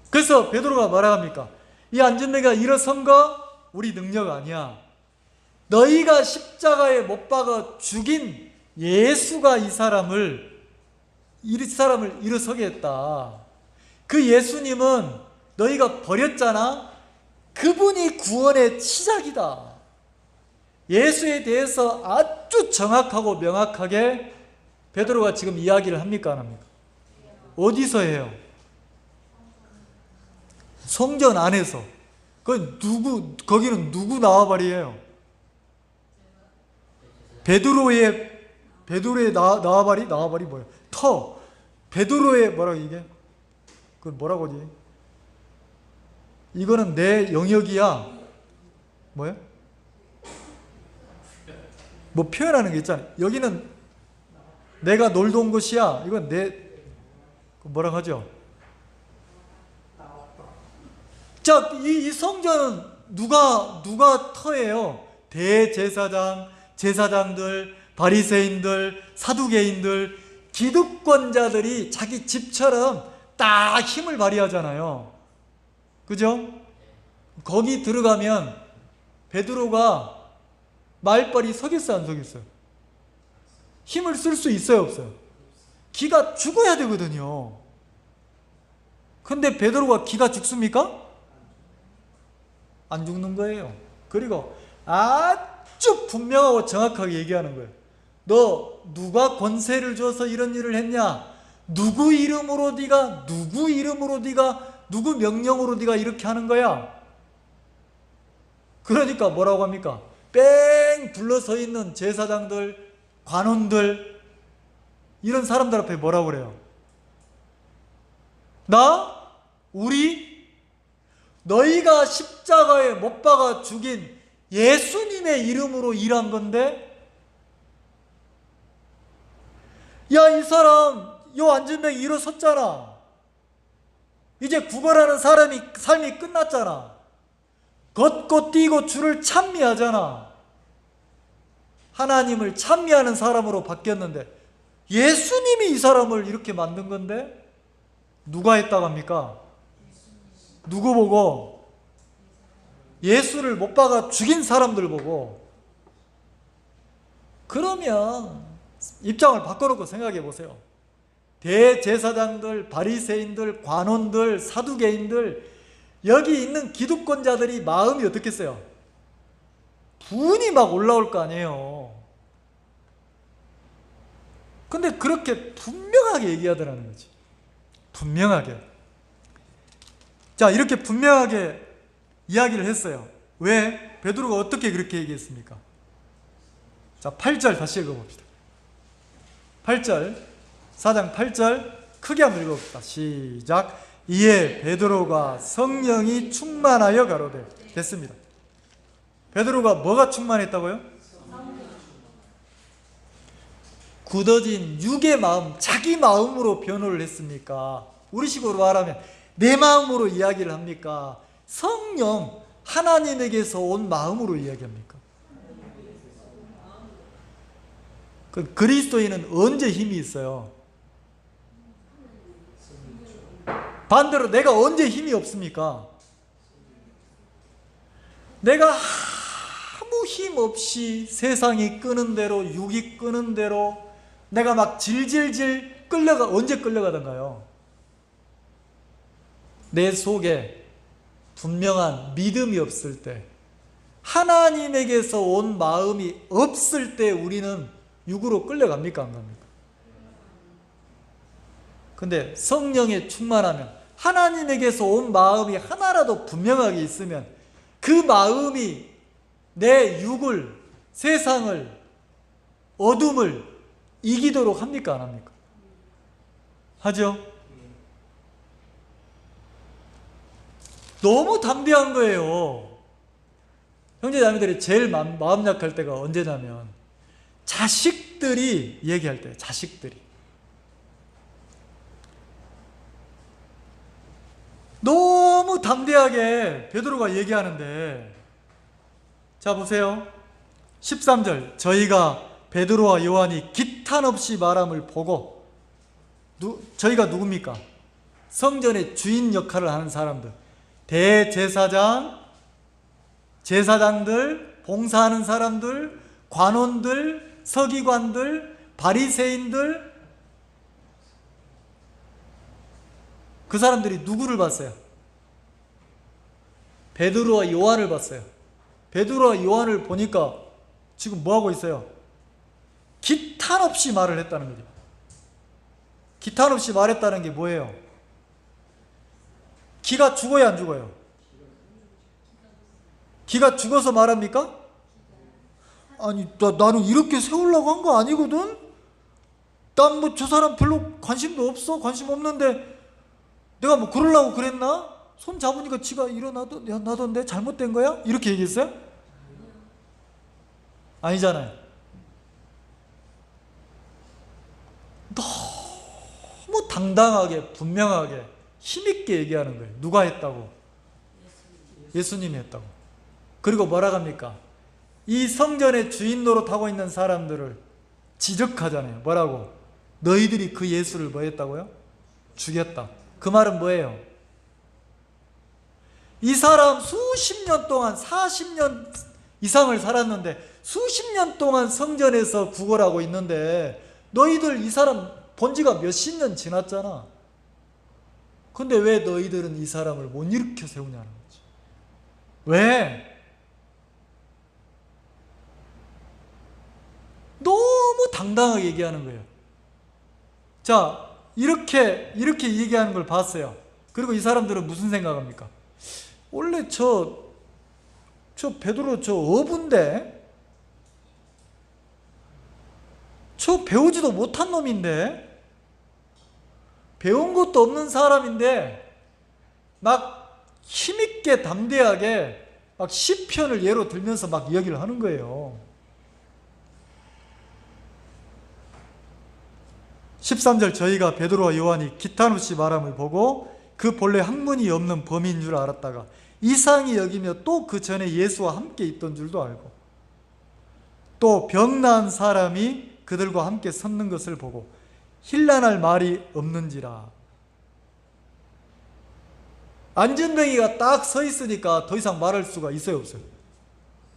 Speaker 1: 그래서 베드로가 뭐라 합니까? 이 안전뱅이가 일어선 거 우리 능력 아니야. 너희가 십자가에 못 박아 죽인 예수가 이 사람을 일어서게 했다. 그 예수님은 너희가 버렸잖아. 그분이 구원의 시작이다. 예수에 대해서 아주 정확하고 명확하게 베드로가 지금 이야기를 합니까, 안 합니까? 어디서 해요? 성전 안에서. 거기는 누구 나와바리예요? 베드로의 나와바리 뭐예요? 베드로의 뭐라고 이게? 그 뭐라고 하지? 이거는 내 영역이야. 뭐야? 뭐 표현하는 게 있잖아. 여기는 내가 놀다 온 곳이야. 이건 뭐라고 하죠? 자, 이 성전은 누가 터예요? 대제사장, 제사장들, 바리새인들, 사두개인들, 기득권자들이 자기 집처럼 딱 힘을 발휘하잖아요. 그죠? 거기 들어가면 베드로가 말빨이 서겠어요, 안 서겠어요? 힘을 쓸 수 있어요, 없어요? 기가 죽어야 되거든요. 근데 베드로가 기가 죽습니까? 안 죽는 거예요. 그리고 아주 분명하고 정확하게 얘기하는 거예요. 너 누가 권세를 줘서 이런 일을 했냐? 누구 이름으로 네가 누구 명령으로 네가 이렇게 하는 거야? 그러니까 뭐라고 합니까? 뺑 둘러서 있는 제사장들, 관원들, 이런 사람들 앞에 뭐라고 그래요? 우리 너희가 십자가에 못 박아 죽인 예수님의 이름으로 일한 건데, 야, 이 사람 요 안전병이 일어섰잖아. 이제 구걸하는 삶이 끝났잖아. 걷고 뛰고 주를 찬미하잖아. 하나님을 찬미하는 사람으로 바뀌었는데 예수님이 이 사람을 이렇게 만든 건데 누가 했다고 합니까? 누구 보고? 예수를 못 박아 죽인 사람들 보고. 그러면 입장을 바꿔놓고 생각해 보세요. 대제사장들, 바리새인들, 관원들, 사두개인들, 여기 있는 기득권자들이 마음이 어떻겠어요? 분이 막 올라올 거 아니에요. 근데 그렇게 분명하게 얘기하더라는 거지. 분명하게. 자, 이렇게 분명하게 이야기를 했어요. 왜? 베드로가 어떻게 그렇게 얘기했습니까? 자, 8절 다시 읽어봅시다. 8절, 4장 8절 크게 한번 읽어봅시다. 시작. 이에 베드로가 성령이 충만하여 가로되. 됐습니다. 베드로가 뭐가 충만했다고요? 굳어진 육의 마음, 자기 마음으로 변호를 했습니까? 우리식으로 말하면 내 마음으로 이야기를 합니까? 성령, 하나님에게서 온 마음으로 이야기합니까? 그 그리스도인은 언제 힘이 있어요? 반대로 내가 언제 힘이 없습니까? 내가 아무 힘 없이 세상이 끄는 대로, 육이 끄는 대로 내가 막 질질질 언제 끌려가던가요? 내 속에 분명한 믿음이 없을 때, 하나님에게서 온 마음이 없을 때 우리는 육으로 끌려갑니까? 안 갑니까? 근데 성령에 충만하면, 하나님에게서 온 마음이 하나라도 분명하게 있으면 그 마음이 내 육을, 세상을, 어둠을 이기도록 합니까? 안 합니까? 하죠? 너무 담대한 거예요. 형제자매들이 제일 마음 약할 때가 언제냐면 자식들이 얘기할 때, 자식들이 너무 담대하게 베드로가 얘기하는데, 자 보세요. 13절, 저희가 베드로와 요한이 기탄 없이 말함을 보고, 저희가 누굽니까? 성전의 주인 역할을 하는 사람들, 대제사장, 제사장들, 봉사하는 사람들, 관원들, 서기관들, 바리새인들, 그 사람들이 누구를 봤어요? 베드로와 요한을 봤어요. 베드로와 요한을 보니까 지금 뭐하고 있어요? 기탄 없이 말을 했다는 거죠. 기탄 없이 말했다는 게 뭐예요? 기가 죽어야 안 죽어요? 기가 죽어서 말합니까? 아니, 나는 이렇게 세우려고 한 거 아니거든? 난 뭐 저 사람 별로 관심도 없어. 관심 없는데 내가 뭐 그러려고 그랬나? 손 잡으니까 지가 일어나던데 잘못된 거야? 이렇게 얘기했어요? 아니잖아요. 너무 당당하게, 분명하게, 힘있게 얘기하는 거예요. 누가 했다고? 예수님이 했다고. 그리고 뭐라 합니까? 이 성전의 주인 노릇하고 있는 사람들을 지적하잖아요. 뭐라고? 너희들이 그 예수를 뭐 했다고요? 죽였다. 그 말은 뭐예요? 이 사람 수십 년 동안 40년 이상을 살았는데 수십 년 동안 성전에서 구걸하고 있는데 너희들 이 사람 본 지가 몇십 년 지났잖아. 근데 왜 너희들은 이 사람을 못 일으켜 세우냐는 거지. 왜? 너무 당당하게 얘기하는 거예요. 자, 이렇게 얘기하는 걸 봤어요. 그리고 이 사람들은 무슨 생각합니까? 원래 저 베드로 저 어부인데, 저 배우지도 못한 놈인데, 배운 것도 없는 사람인데 막 힘있게 담대하게 막 시편을 예로 들면서 막 이야기를 하는 거예요. 13절, 저희가 베드로와 요한이 기탄없이 말함을 보고 그 본래 학문이 없는 범인 줄 알았다가 이상히 여기며 또 그 전에 예수와 함께 있던 줄도 알고 또 병나은 사람이 그들과 함께 섰는 것을 보고 힐난할 말이 없는지라. 안전뱅이가 딱 서 있으니까 더 이상 말할 수가 있어요, 없어요?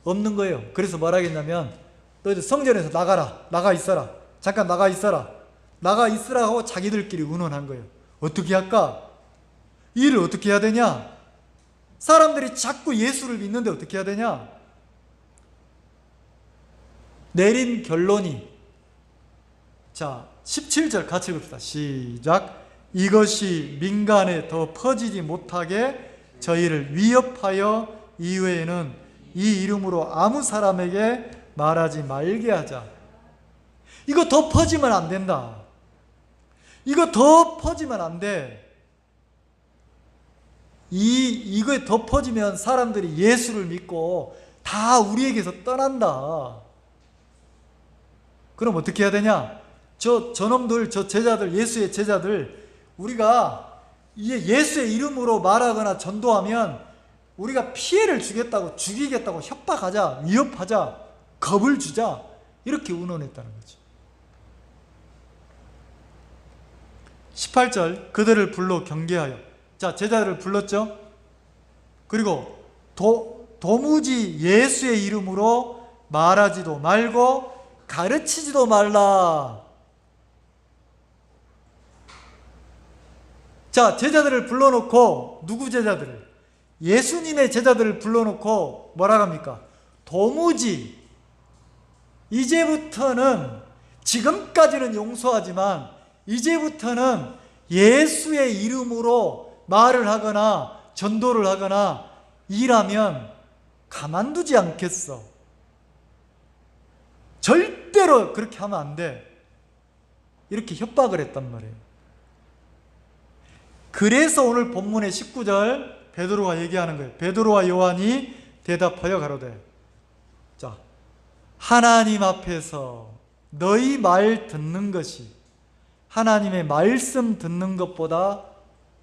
Speaker 1: 없는 거예요. 그래서 뭘 하겠냐면 너희들 성전에서 나가라, 나가 있어라, 잠깐 나가 있어라, 나가 있으라 하고 자기들끼리 의논한 거예요. 어떻게 할까? 이 일을 어떻게 해야 되냐? 사람들이 자꾸 예수를 믿는데 어떻게 해야 되냐? 내린 결론이, 자 17절 같이 읽읍시다. 시작. 이것이 민간에 더 퍼지지 못하게 저희를 위협하여 이후에는 이 이름으로 아무 사람에게 말하지 말게 하자. 이거 더 퍼지면 안 된다. 이거 더 퍼지면 안 돼. 이거에 더 퍼지면 사람들이 예수를 믿고 다 우리에게서 떠난다. 그럼 어떻게 해야 되냐? 저놈들, 저 제자들, 예수의 제자들, 우리가 예수의 이름으로 말하거나 전도하면 우리가 피해를 주겠다고, 죽이겠다고 협박하자, 위협하자, 겁을 주자, 이렇게 의논했다는 거죠. 18절, 그들을 불러 경계하여. 자, 제자들을 불렀죠. 그리고 도무지 예수의 이름으로 말하지도 말고 가르치지도 말라. 자, 제자들을 불러놓고, 누구 제자들을? 예수님의 제자들을 불러놓고 뭐라고 합니까? 도무지, 이제부터는, 지금까지는 용서하지만 이제부터는 예수의 이름으로 말을 하거나 전도를 하거나 일하면 가만두지 않겠어. 절대로 그렇게 하면 안 돼. 이렇게 협박을 했단 말이에요. 그래서 오늘 본문의 19절 베드로가 얘기하는 거예요. 베드로와 요한이 대답하여 가로되, 자, 하나님 앞에서 너희 말 듣는 것이 하나님의 말씀 듣는 것보다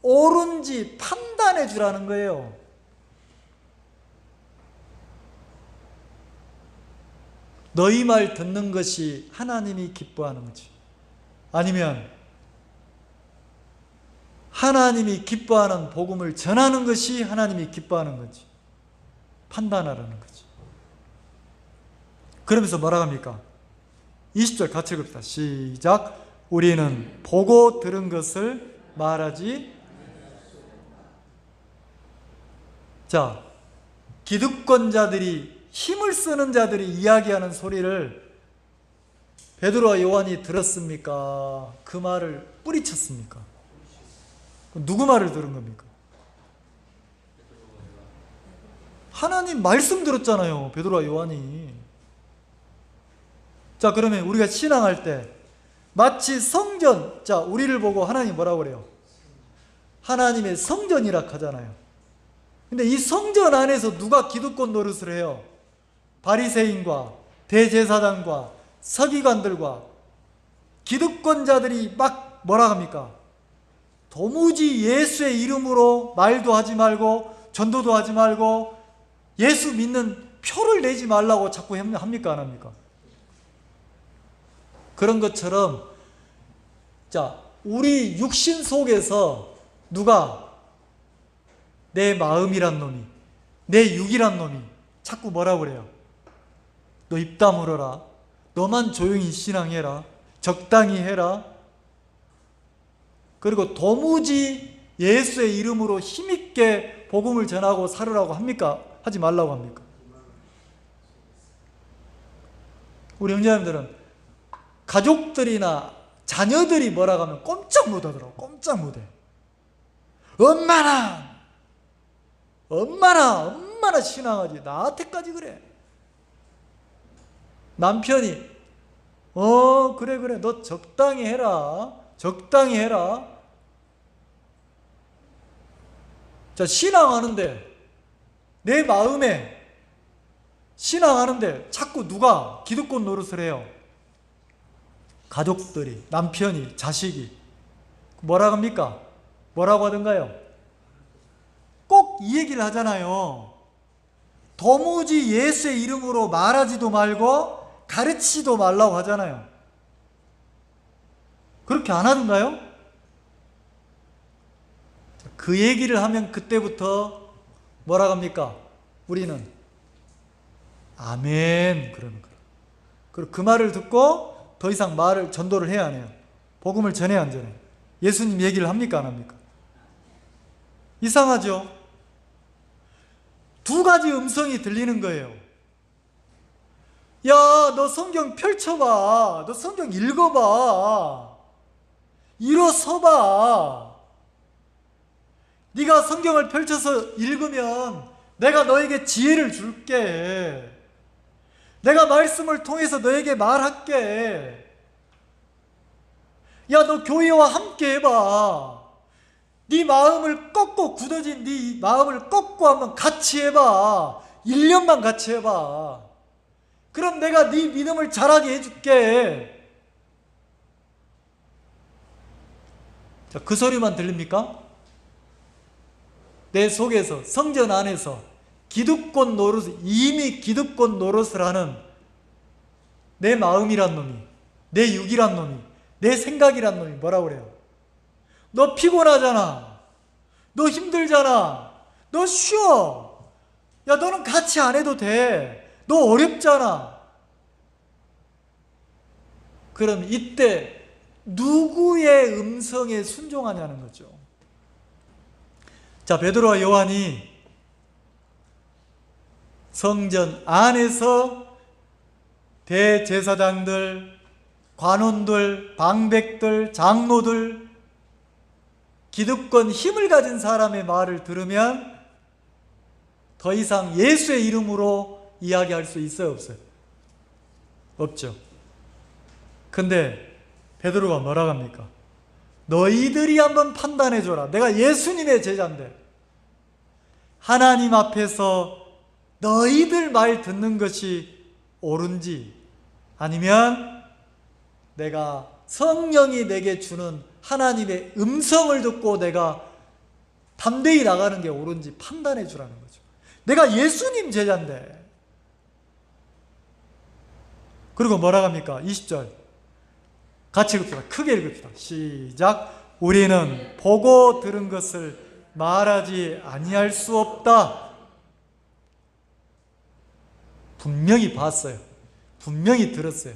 Speaker 1: 옳은지 판단해 주라는 거예요. 너희 말 듣는 것이 하나님이 기뻐하는 거지, 아니면 하나님이 기뻐하는 복음을 전하는 것이 하나님이 기뻐하는 건지 판단하라는 거지. 그러면서 뭐라고 합니까? 20절 같이 읽읍시다. 시작. 우리는 보고 들은 것을 말하지. 자, 기득권자들이, 힘을 쓰는 자들이 이야기하는 소리를 베드로와 요한이 들었습니까? 그 말을 뿌리쳤습니까? 누구 말을 들은 겁니까? 하나님 말씀 들었잖아요, 베드로와 요한이. 자, 그러면 우리가 신앙할 때 마치 성전, 자, 우리를 보고 하나님 뭐라고 그래요? 하나님의 성전이라 하잖아요. 근데 이 성전 안에서 누가 기득권 노릇을 해요? 바리새인과 대제사장과 서기관들과 기득권자들이 막 뭐라 합니까? 도무지 예수의 이름으로 말도 하지 말고 전도도 하지 말고 예수 믿는 표를 내지 말라고 자꾸 합니까? 안 합니까? 그런 것처럼, 자, 우리 육신 속에서 누가 내 마음이란 놈이, 내 육이란 놈이 자꾸 뭐라고 그래요? 너 입 다물어라. 너만 조용히 신앙해라. 적당히 해라. 그리고 도무지 예수의 이름으로 힘있게 복음을 전하고 살으라고 합니까? 하지 말라고 합니까? 우리 형제님들은 가족들이나 자녀들이 뭐라고 하면 꼼짝 못하더라고. 꼼짝 못해. 얼마나 신앙하지. 나한테까지 그래. 남편이 그래 너 적당히 해라. 적당히 해라. 자, 신앙하는데, 내 마음에 신앙하는데 자꾸 누가 기득권 노릇을 해요? 가족들이, 남편이, 자식이. 뭐라고 합니까? 뭐라고 하던가요? 꼭 이 얘기를 하잖아요. 도무지 예수의 이름으로 말하지도 말고 가르치지도 말라고 하잖아요. 그렇게 안 하던가요? 그 얘기를 하면 그때부터 뭐라고 합니까? 우리는 아멘 그러는 거예요. 그리고 그 말을 듣고 더 이상 전도를 해야 안 해요? 복음을 전해야 안 전해요? 예수님 얘기를 합니까? 안 합니까? 이상하죠? 두 가지 음성이 들리는 거예요. 야, 너 성경 펼쳐봐. 너 성경 읽어봐. 일어서봐. 네가 성경을 펼쳐서 읽으면 내가 너에게 지혜를 줄게. 내가 말씀을 통해서 너에게 말할게. 야, 너 교회와 함께 해봐. 네 마음을 꺾고, 굳어진 네 마음을 꺾고 한번 같이 해봐. 1년만 같이 해봐. 그럼 내가 네 믿음을 자라게 해줄게. 자, 그 소리만 들립니까? 내 속에서, 성전 안에서 기득권 노릇, 이미 기득권 노릇을 하는 내 마음이란 놈이, 내 육이란 놈이, 내 생각이란 놈이 뭐라고 그래요? 너 피곤하잖아. 너 힘들잖아. 너 쉬어. 야, 너는 같이 안 해도 돼. 너 어렵잖아. 그럼 이때 누구의 음성에 순종하냐는 거죠. 자, 베드로와 요한이 성전 안에서 대제사장들, 관원들, 방백들, 장로들, 기득권 힘을 가진 사람의 말을 들으면 더 이상 예수의 이름으로 이야기할 수 있어요, 없어요? 없죠. 근데 베드로가 뭐라고 합니까? 너희들이 한번 판단해줘라. 내가 예수님의 제자인데 하나님 앞에서 너희들 말 듣는 것이 옳은지, 아니면 내가 성령이 내게 주는 하나님의 음성을 듣고 내가 담대히 나가는 게 옳은지 판단해 주라는 거죠. 내가 예수님 제자인데. 그리고 뭐라고 합니까? 20절 같이 읽읍시다. 크게 읽읍시다. 시작. 우리는 보고 들은 것을 말하지 아니할 수 없다. 분명히 봤어요. 분명히 들었어요.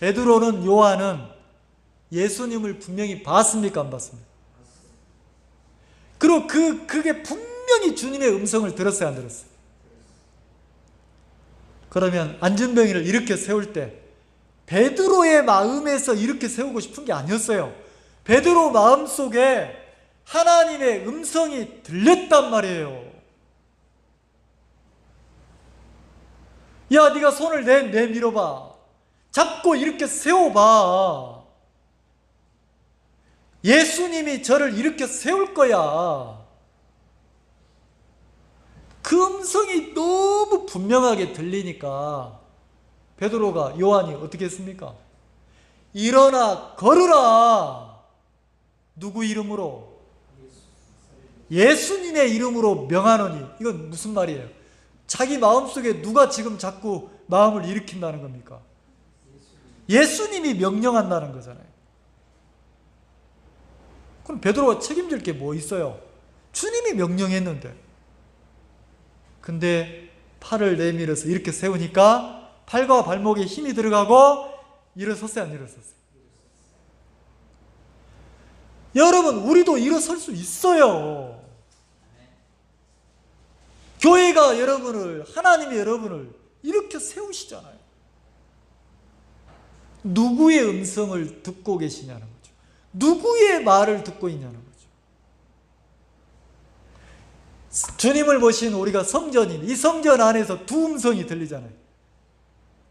Speaker 1: 베드로는, 요한은 예수님을 분명히 봤습니까? 안 봤습니까? 그리고 그게 분명히 주님의 음성을 들었어요? 안 들었어요? 그러면 안전병이를 이렇게 세울 때 베드로의 마음에서 이렇게 세우고 싶은 게 아니었어요. 베드로 마음속에 하나님의 음성이 들렸단 말이에요. 야, 네가 손을 내밀어봐. 잡고 이렇게 세워봐. 예수님이 저를 이렇게 세울 거야. 그 음성이 너무 분명하게 들리니까 베드로가, 요한이 어떻게 했습니까? 일어나 걸으라. 누구 이름으로? 예수님의 이름으로 명하노니. 이건 무슨 말이에요? 자기 마음속에 누가 지금 자꾸 마음을 일으킨다는 겁니까? 예수님이 명령한다는 거잖아요. 그럼 베드로가 책임질 게 뭐 있어요? 주님이 명령했는데. 근데 팔을 내밀어서 이렇게 세우니까 팔과 발목에 힘이 들어가고 일어섰어요, 안 일어섰어요? 여러분, 우리도 일어설 수 있어요. 교회가 여러분을, 하나님이 여러분을 이렇게 세우시잖아요. 누구의 음성을 듣고 계시냐는 거죠. 누구의 말을 듣고 있냐는 거죠. 주님을 모신 우리가 성전인 이 성전 안에서 두 음성이 들리잖아요.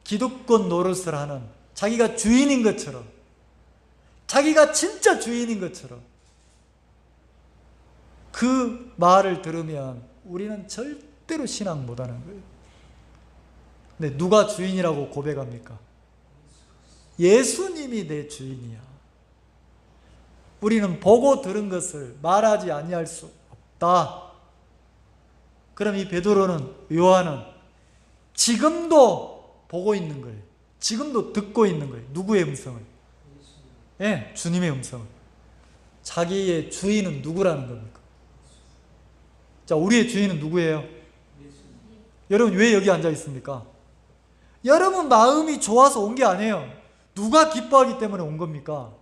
Speaker 1: 기득권 노릇을 하는, 자기가 주인인 것처럼, 자기가 진짜 주인인 것처럼 그 말을 들으면 우리는 절대로 신앙 못하는 거예요. 근데 누가 주인이라고 고백합니까? 예수님이 내 주인이야. 우리는 보고 들은 것을 말하지 아니할 수 없다. 그럼 이 베드로는, 요한은 지금도 보고 있는 거예요. 지금도 듣고 있는 거예요. 누구의 음성을? 예, 주님의 음성을. 자기의 주인은 누구라는 겁니까? 자, 우리의 주인은 누구예요? 여러분, 왜 여기 앉아 있습니까? 여러분 마음이 좋아서 온 게 아니에요. 누가 기뻐하기 때문에 온 겁니까?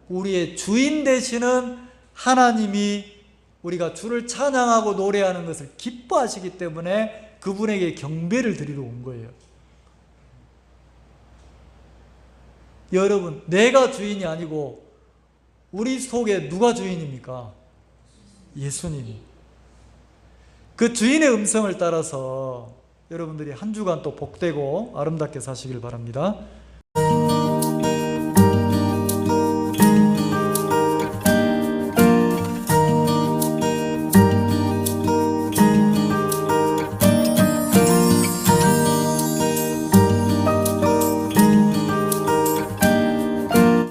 Speaker 1: 우리의 주인 되시는 하나님이 우리가 주를 찬양하고 노래하는 것을 기뻐하시기 때문에 그분에게 경배를 드리러 온 거예요. 여러분, 내가 주인이 아니고 우리 속에 누가 주인입니까? 예수님이. 그 주인의 음성을 따라서 여러분들이 한 주간 또 복되고 아름답게 사시길 바랍니다.